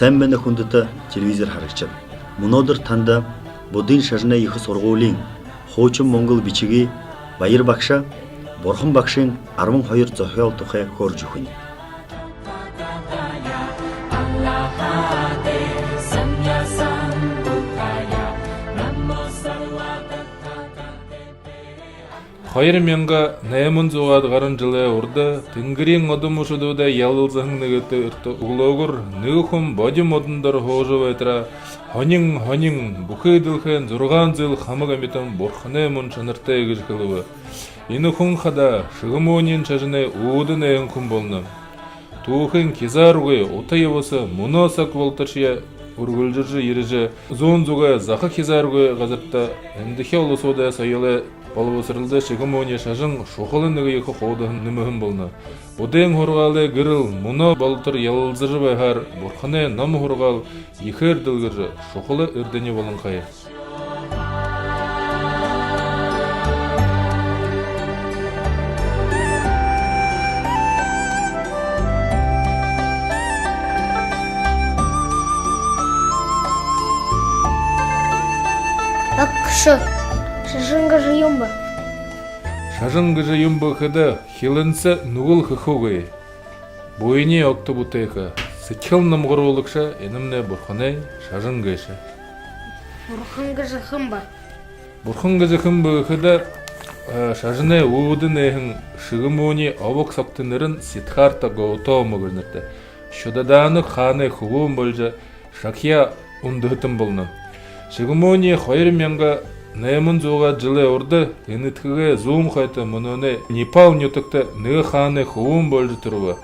Сайн байна хүндэт телевизээр харагч. Өнөөдөр танд будын шашны их сургуулийн хуучин Монгол бичгийн Баяр багш, Бурхан багшийн 12 зохиол тухай хөрж өгнө. Хоёр мянга 800-аад гаруй жылы урд Тэнгэрийн одон мушудуудаа ялалзан нэгт өглөөгөр нэг хүн бодим модондор хоожоо байтра хонин бүхэдэлхэн 6 жил хамаг амитан бурхны мөн чанартай гэж хэлв. Энэ хүн хада шигмонийн чажны үүдэн хүн болно. Түүхэн кизаргүй утаявса моносак волтаршия үргэлжиж ирж зүүн зүгэ захах кизаргүй газарта эндхэ улсуудаа саялаа боловсралда шигмоний шажин шухалын нэг их хуудан нэмхэн болно. Будын хургаалы гэрэл моно болтор ялалзар байхаар бурхны ном хургаал ихэр дэлгэр шухалы эрдэний болон хай. Шажингажы юмба. Шажингажы юмба хада хилэнса нүгэл хөхөөгэй. Буйни октобутэха сэтхэл намгоруулагша энэмнэ бурханы шажингайша. Бурхангажы хымба. Бурхангажы хымба хада шажны үүдэнэхэн шигмөний овок соктынырын ситхарта гоото мөгөрнөртэ. Шудадааны ханы хөвөн болжа шакья ундытын болно. Шигмөний 2800-аад жылы урд энэтхэгээ зүүн хайта мөнөне Непал нютагта нэг хааны хөвөн болж төрөв.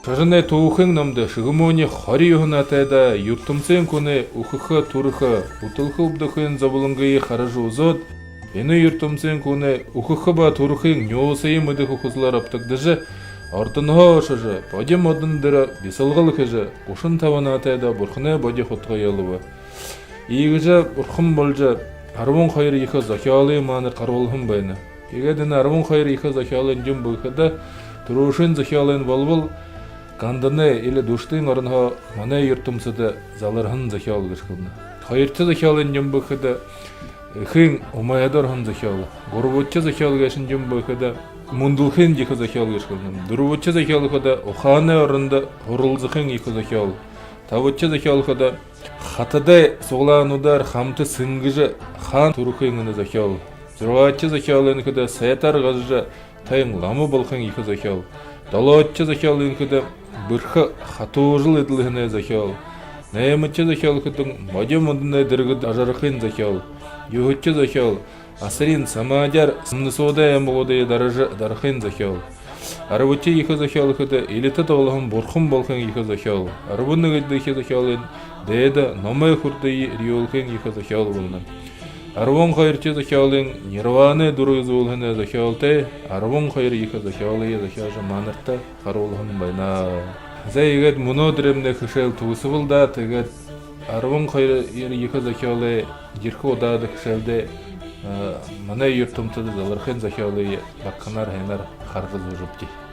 Шажны түүхэн номд шигмөний 29-натайда ертөмцэн күнэ өөхөх түрэх утылхөвдөхөн зовлонгийн харж үзод энэ ертөмцэн күнэ өөхөх ба түрхийн нёосын мэдэх хүслэр автагдаж ордонхоо шаж бодим модон дээр бисэлгэл хэж 35-натайда бурхны боди хотгоо ялв. Ийгэж бурхан болж 12 их зохиолын манар гаруулхан байна. Тэгээд энэ 12 их зохиолын юм бүхэд төрөшин зохиолын болвол ганданы или дүштийн орноо манай ертөмсөд залархан зохиол гэж хэлнэ. Хоёр дахь зохиолын юм бүхэд хэн умаядорхан зохиол, гурван дахь зохиол гэсэн юм бүхэд мундулхэн их зохиол гэж хэлнэ. Дөрвөн дахь зохиол хөд ухааны оронд хурлзахын их зохиол. Таван дахь зохиол хөд хатадай суглаануудаар хамт сингэж хаан түрхэн зохиол. Зургаан дахь зохиолын хөд сайтар гаж тайн лам болохын их зохиол. Долоо дахь зохиолын хөд бэрх хатуужл эдлэхнэ зохиол. Найман дахь зохиол хөд модим модны дэргэд ажархын зохиол. Юух дахь зохиол асрын самажар сумнсуудаа ямгуудыг дарахын зохиол. 12 их зохиол хөд элэтэд болгон бурхан болгон их зохиол. 11 их зохиолын дээд номой хүрдэй риолхэн их зохиол болно. 12 зохиолын нирваны дөрөв зүйлхэн зохиолтой 12 их зохиолын зохиолж манарта харуулхан байна. Зэйгээд мөнөөдрэмнэ хөшөөл төгсвөл да тэгээд 12 их зохиолын жирхүү удаад хөшөөлдө манай ертөмтөд залархын зохиолын бакканаар хэнаар харгал үрживдээ.